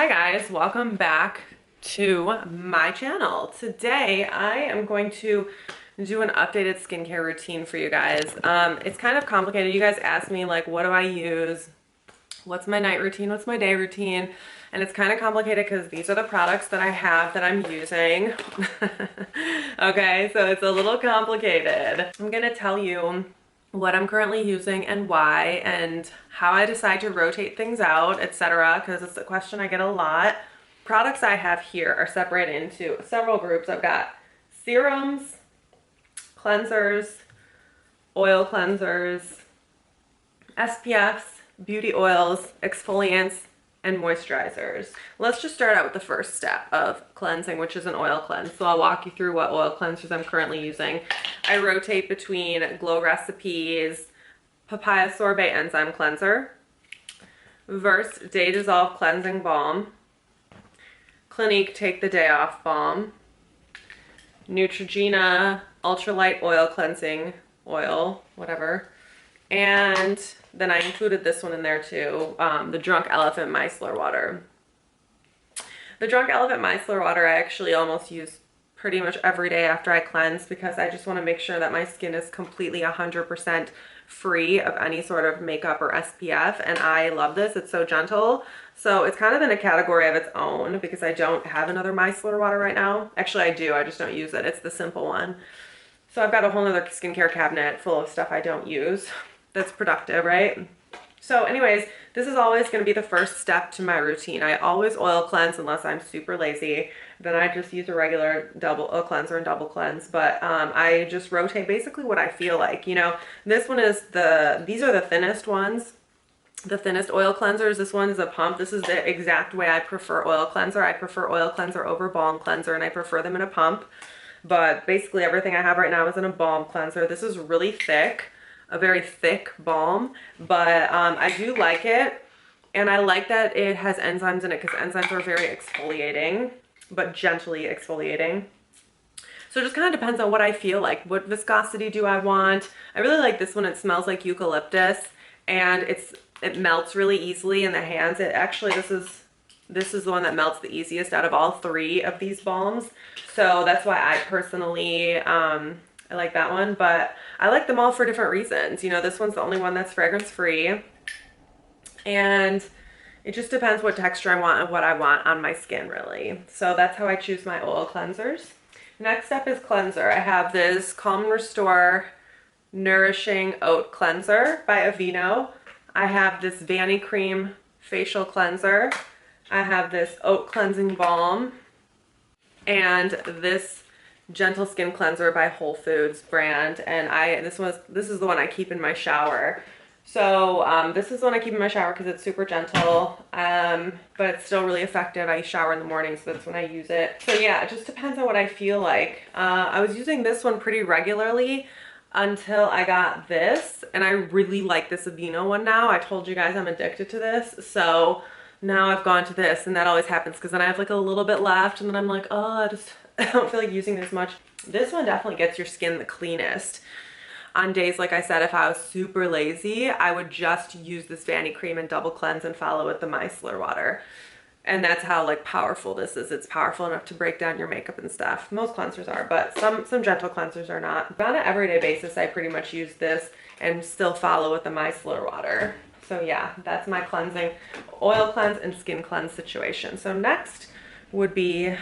Hi guys, welcome back to my channel. Today I am going to do an updated skincare routine for you guys. It's kind of complicated. You guys ask me like, what do I use? What's my night routine? What's my day routine? And it's kind of complicated because these are the products that I have that I'm using. Okay, so it's a little complicated. I'm gonna tell you what I'm currently using and why, and how I decide to rotate things out, etc., because it's a question I get a lot. Products I have here are separated into several groups. I've got serums, cleansers, oil cleansers, SPFs, beauty oils, exfoliants, and moisturizers. Let's just start out with the first step of cleansing, which is an oil cleanse. So I'll walk you through what oil cleansers I'm currently using. I rotate between Glow Recipes, Papaya Sorbet Enzyme Cleanser, Verse Day Dissolve Cleansing Balm, Clinique Take the Day Off Balm, Neutrogena Ultralight Oil Cleansing Oil, whatever. And then I included this one in there too, the Drunk Elephant Micellar Water. The Drunk Elephant Micellar Water I actually almost use pretty much every day after I cleanse, because I just want to make sure that my skin is completely 100% free of any sort of makeup or SPF, and I love this. It's so gentle. So it's kind of in a category of its own because I don't have another micellar water right now. Actually I do, I just don't use it. It's the simple one. So I've got a whole nother skincare cabinet full of stuff I don't use. That's productive, right? So anyways, this is always going to be the first step to my routine. I always oil cleanse unless I'm super lazy. Then I just use a regular double cleanser and double cleanse. But I just rotate basically what I feel like. You know, this one is these are the thinnest ones. The thinnest oil cleansers. This one is a pump. This is the exact way I prefer oil cleanser. I prefer oil cleanser over balm cleanser, and I prefer them in a pump. But basically everything I have right now is in a balm cleanser. This is really thick. A very thick balm, but I do like it, and I like that it has enzymes in it because enzymes are very exfoliating, but gently exfoliating. So it just kind of depends on what I feel like. What viscosity do I want? I really like this one. It smells like eucalyptus, and it melts really easily in the hands. It actually, this is the one that melts the easiest out of all three of these balms. So that's why I personally I like that one, but I like them all for different reasons. You know, this one's the only one that's fragrance free, and it just depends what texture I want and what I want on my skin, really. So that's how I choose my oil cleansers. Next up is cleanser. I have this Calm and Restore Nourishing Oat Cleanser by Aveeno. I have this Vanicream Facial Cleanser. I have this Oat Cleansing Balm, and this Gentle Skin Cleanser by Whole Foods brand, and this is the one I keep in my shower. So this is the one I keep in my shower because it's super gentle, but it's still really effective. I shower in the morning, so that's when I use it. So yeah, it just depends on what I feel like. I was using this one pretty regularly until I got this, and I really like this Aveeno one now. I told you guys I'm addicted to this, so now I've gone to this, and that always happens because then I have like a little bit left, and then I'm like, oh, I don't feel like using this much. This one definitely gets your skin the cleanest. On days, like I said, if I was super lazy, I would just use this Vanicream and double cleanse and follow with the micellar water. And that's how like powerful this is. It's powerful enough to break down your makeup and stuff. Most cleansers are, but some gentle cleansers are not. But on an everyday basis, I pretty much use this and still follow with the micellar water. So yeah, that's my cleansing, oil cleanse and skin cleanse situation. So next would be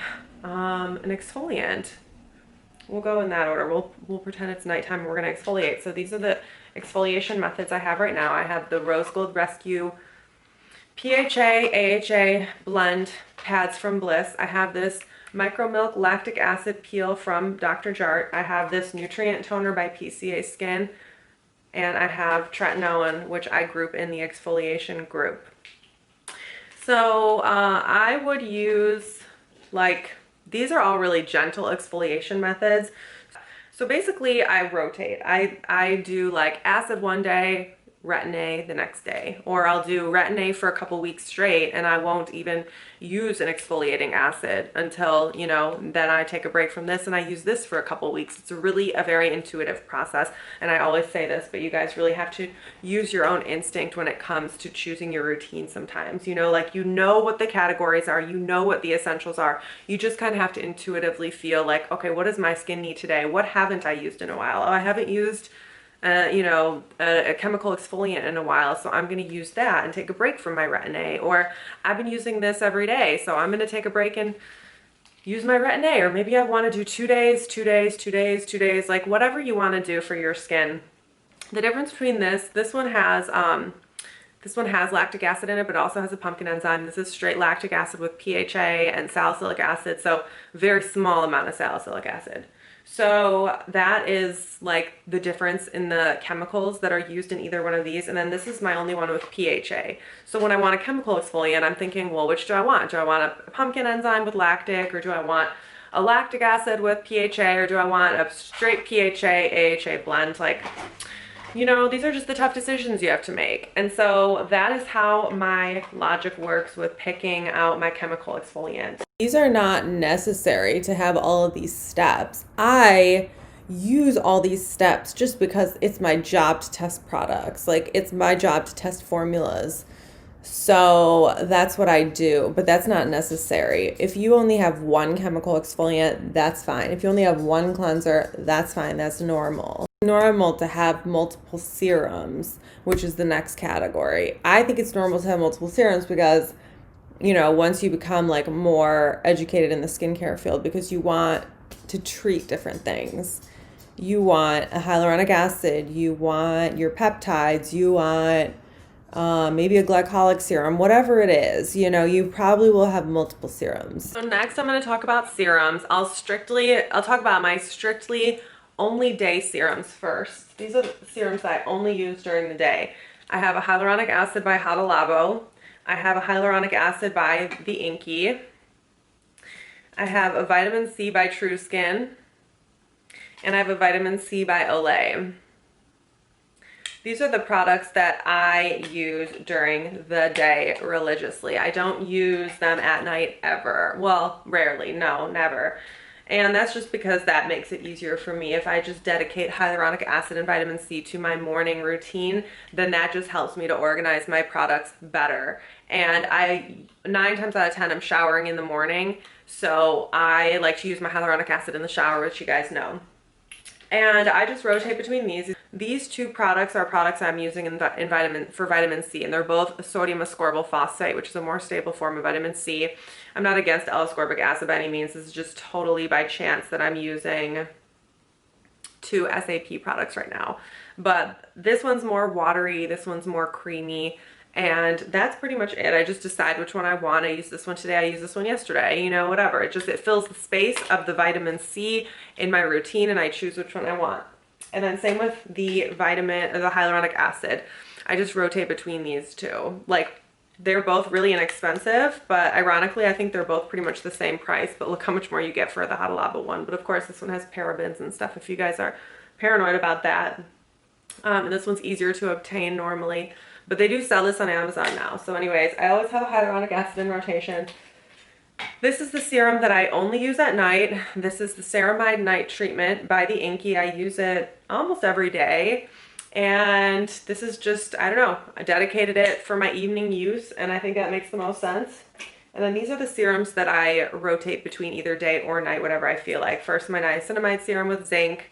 an exfoliant. We'll go in that order. We'll pretend it's nighttime and we're gonna exfoliate. So these are the exfoliation methods I have right now. I have the Rose Gold Rescue PHA AHA blend pads from Bliss. I have this Micro Milk Lactic Acid Peel from Dr. Jart. I have this Nutrient Toner by PCA Skin, and I have Tretinoin, which I group in the exfoliation group. So I would use, like, these are all really gentle exfoliation methods. So basically I rotate. I do like acid one day, Retin-A the next day, or I'll do Retin-A for a couple weeks straight and I won't even use an exfoliating acid until, you know, then I take a break from this and I use this for a couple weeks. It's really a very intuitive process, and I always say this, but you guys really have to use your own instinct when it comes to choosing your routine sometimes. You know, like, you know what the categories are, you know what the essentials are. You just kind of have to intuitively feel like, okay, what does my skin need today? What haven't I used in a while? Oh, I haven't used you know, a chemical exfoliant in a while, so I'm going to use that and take a break from my Retin-A. Or I've been using this every day, so I'm going to take a break and use my Retin-A. Or maybe I want to do 2 days, 2 days, 2 days, 2 days, like whatever you want to do for your skin. The difference between this one has lactic acid in it, but also has a pumpkin enzyme. This is straight lactic acid with PHA and salicylic acid, so very small amount of salicylic acid. So that is like the difference in the chemicals that are used in either one of these. And then this is my only one with PHA. So when I want a chemical exfoliant, I'm thinking, well, which do I want? Do I want a pumpkin enzyme with lactic, or do I want a lactic acid with PHA, or do I want a straight PHA AHA blend? Like, you know, these are just the tough decisions you have to make. And so that is how my logic works with picking out my chemical exfoliant. These are not necessary to have all of these steps. I use all these steps just because it's my job to test products. Like, it's my job to test formulas. So that's what I do, but that's not necessary. If you only have one chemical exfoliant, that's fine. If you only have one cleanser, that's fine. That's normal. Normal to have multiple serums, which is the next category. I think it's normal to have multiple serums because, you know, once you become like more educated in the skincare field, because you want to treat different things. You want a hyaluronic acid, you want your peptides, you want maybe a glycolic serum, whatever it is, you know, you probably will have multiple serums. So next I'm going to talk about serums. I'll talk about my strictly only day serums first. These are the serums that I only use during the day. I have a hyaluronic acid by Hada Labo. I have a hyaluronic acid by the Inkey. I have a vitamin C by True Skin. And I have a vitamin C by Olay. These are the products that I use during the day religiously. I don't use them at night ever. Well, rarely. No, never. And that's just because that makes it easier for me. If I just dedicate hyaluronic acid and vitamin C to my morning routine, then that just helps me to organize my products better. And 9 times out of 10, I'm showering in the morning. So I like to use my hyaluronic acid in the shower, which you guys know. And I just rotate between these. These two products are products I'm using for vitamin C, and they're both sodium ascorbyl phosphate, which is a more stable form of vitamin C. I'm not against L-ascorbic acid by any means. This is just totally by chance that I'm using 2 SAP products right now. But this one's more watery, this one's more creamy, and that's pretty much it. I just decide which one I want. I use this one today, I used this one yesterday, you know, whatever. It fills the space of the vitamin C in my routine, and I choose which one I want. And then same with the hyaluronic acid. I just rotate between these two. Like, they're both really inexpensive, but ironically, I think they're both pretty much the same price, but look how much more you get for the Hada Labo one. But of course, this one has parabens and stuff if you guys are paranoid about that. And this one's easier to obtain normally, but they do sell this on Amazon now. So anyways, I always have a hyaluronic acid in rotation. This is the serum that I only use at night. This is the Ceramide Night Treatment by the Inkey. I use it almost every day. And this is just, I don't know, I dedicated it for my evening use, and I think that makes the most sense. And then these are the serums that I rotate between either day or night, whatever I feel like. First, my niacinamide serum with zinc.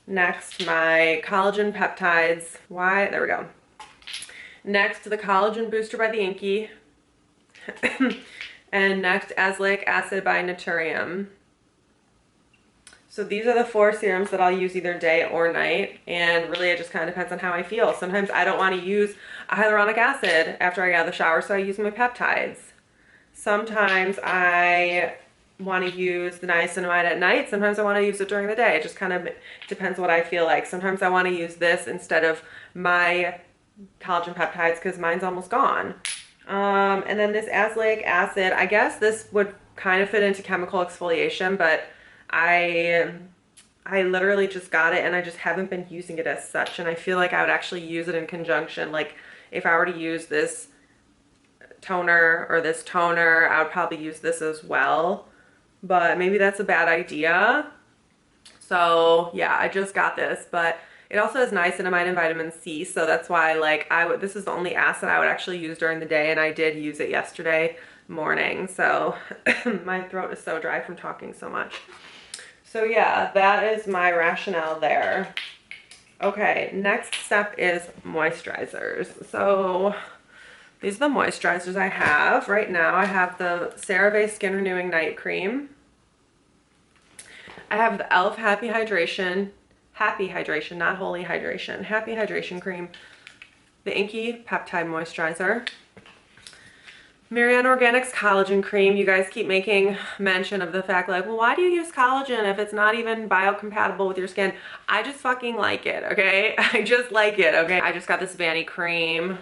Next, my collagen peptides. There we go. Next, the collagen booster by the Inkey. And next, azaleic acid by Naturium. So these are the 4 serums that I'll use either day or night, and really it just kind of depends on how I feel. Sometimes I don't want to use a hyaluronic acid after I get out of the shower, so I use my peptides. Sometimes I want to use the niacinamide at night. Sometimes I want to use it during the day. It just kind of depends what I feel like. Sometimes I want to use this instead of my collagen peptides because mine's almost gone. And then this azaleic acid, I guess this would kind of fit into chemical exfoliation, but I I literally just got it and I just haven't been using it as such, and I feel like I would actually use it in conjunction. Like if I were to use this toner or this toner, I would probably use this as well, but maybe that's a bad idea. So yeah, I just got this, but it also has niacinamide and vitamin C, so that's why like this is the only acid I would actually use during the day, and I did use it yesterday morning. So my throat is so dry from talking so much. So yeah, that is my rationale there. Okay, next step is moisturizers. So these are the moisturizers I have right now. I have the Cerave Skin Renewing Night Cream. I have the e.l.f. Happy Hydration, not Holy Hydration, Happy Hydration Cream, the Inkey Peptide Moisturizer, Maryann Organics Collagen Cream. You guys keep making mention of the fact like, well, why do you use collagen if it's not even biocompatible with your skin? I just fucking like it, okay? I just like it, okay? I just got this Vanicream,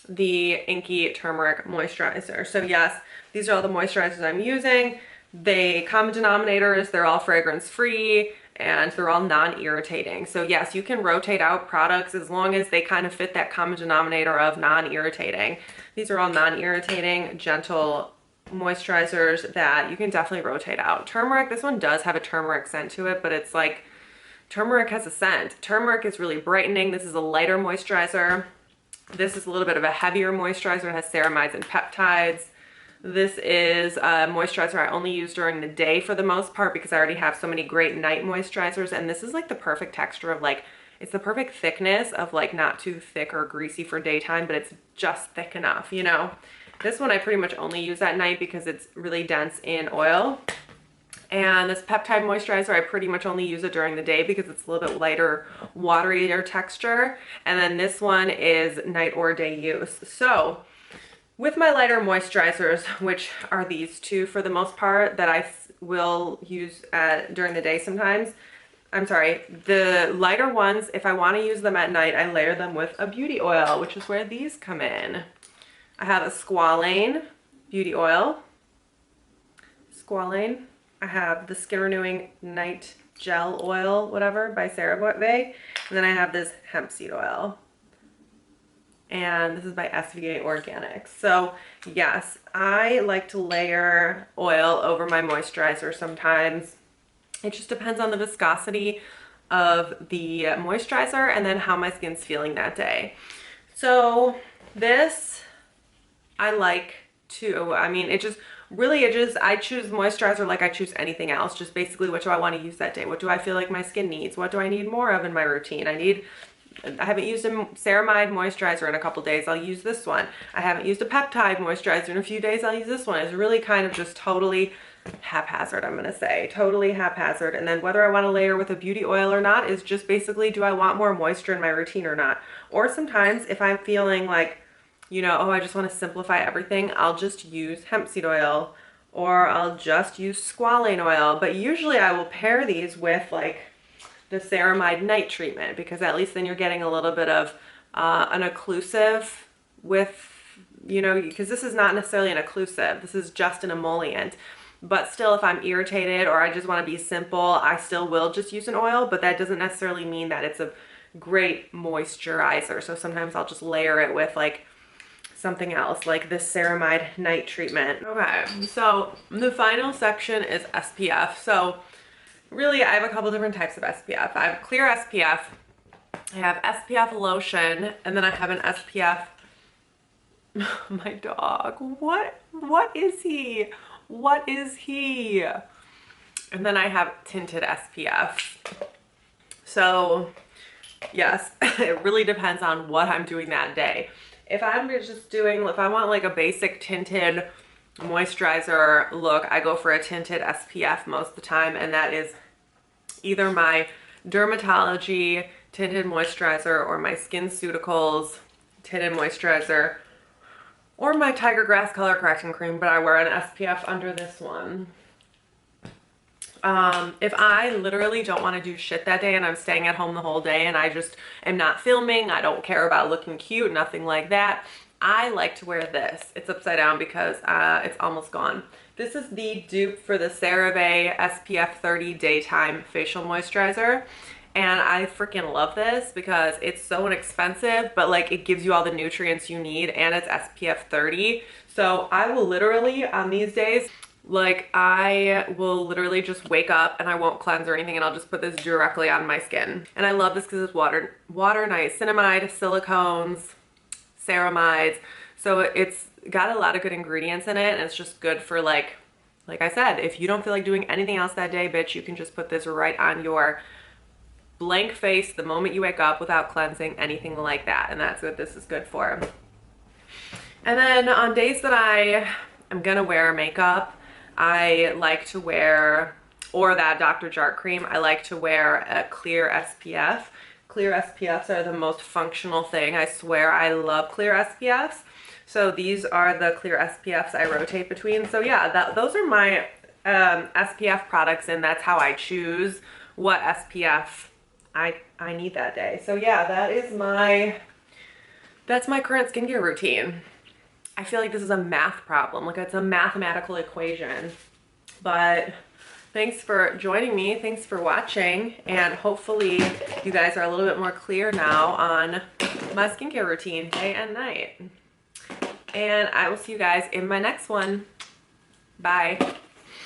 the Inkey Turmeric Moisturizer. So yes, these are all the moisturizers I'm using. They common denominators, they're all fragrance free, and they're all non-irritating. So yes, you can rotate out products as long as they kind of fit that common denominator of non-irritating. These are all non-irritating, gentle moisturizers that you can definitely rotate out. Turmeric, this one does have a turmeric scent to it, but it's like, turmeric has a scent. Turmeric is really brightening. This is a lighter moisturizer. This is a little bit of a heavier moisturizer. It has ceramides and peptides. This is a moisturizer I only use during the day for the most part because I already have so many great night moisturizers, and this is like the perfect texture of like, it's the perfect thickness of like not too thick or greasy for daytime, but it's just thick enough, you know? This one I pretty much only use at night because it's really dense in oil. And this peptide moisturizer, I pretty much only use it during the day because it's a little bit lighter, waterier texture. And then this one is night or day use. So with my lighter moisturizers, which are these two for the most part that I will use during the day sometimes, I'm sorry, the lighter ones, if I want to use them at night, I layer them with a beauty oil, which is where these come in. I have a squalane beauty oil. Squalane. I have the Skin Renewing Night Gel Oil, whatever, by Cerave. And then I have this hemp seed oil. And this is by SVA Organics. So yes, I like to layer oil over my moisturizer sometimes. It just depends on the viscosity of the moisturizer and then how my skin's feeling that day. So this I like to, I mean, I choose moisturizer like I choose anything else. Just basically, what do I want to use that day? What do I feel like my skin needs? What do I need more of in my routine? I haven't used a ceramide moisturizer in a couple days. I'll use this one. I haven't used a peptide moisturizer in a few days. I'll use this one. It's really kind of just totally haphazard, I'm going to say. Totally haphazard. And then whether I want to layer with a beauty oil or not is just basically, do I want more moisture in my routine or not? Or sometimes if I'm feeling like, you know, oh, I just want to simplify everything, I'll just use hemp seed oil or I'll just use squalane oil. But usually I will pair these with like the ceramide night treatment, because at least then you're getting a little bit of an occlusive with, you know, because this is not necessarily an occlusive, this is just an emollient. But still, if I'm irritated or I just want to be simple, I still will just use an oil, but that doesn't necessarily mean that it's a great moisturizer. So sometimes I'll just layer it with like something else, like this ceramide night treatment. Okay, so the final section is SPF. So really, I have a couple different types of SPF. I have clear SPF, I have SPF lotion, and then I have an SPF. My dog, what is he? What is he? And then I have tinted SPF. So yes, it really depends on what I'm doing that day. If I want like a basic tinted moisturizer look, I go for a tinted SPF most of the time, and that is either my Dermatology tinted moisturizer or my SkinCeuticals tinted moisturizer or my Tiger Grass color correcting cream, but I wear an SPF under this one. If I literally don't want to do shit that day and I'm staying at home the whole day and I just am not filming, I don't care about looking cute, nothing like that, I like to wear this. It's upside down because it's almost gone. This is the dupe for the CeraVe SPF 30 Daytime Facial Moisturizer. And I freaking love this because it's so inexpensive, but like it gives you all the nutrients you need, and it's SPF 30. So I will literally, on these days, like I will literally just wake up and I won't cleanse or anything, and I'll just put this directly on my skin. And I love this because it's water, niacinamide, silicones, ceramides. So it's got a lot of good ingredients in it, and it's just good for like I said, if you don't feel like doing anything else that day, bitch, you can just put this right on your blank face the moment you wake up without cleansing, anything like that. And that's what this is good for. And then on days that I am gonna wear makeup, I like to wear, or that Dr. Jart cream, I like to wear a clear SPF. Clear SPFs are the most functional thing. I swear I love clear SPFs. So these are the clear SPFs I rotate between. So yeah, those are my SPF products, and that's how I choose what SPF I need that day. So yeah, that's my current skincare routine. I feel like this is a math problem, like it's a mathematical equation. But thanks for joining me, thanks for watching, and hopefully you guys are a little bit more clear now on my skincare routine day and night. And I will see you guys in my next one. Bye.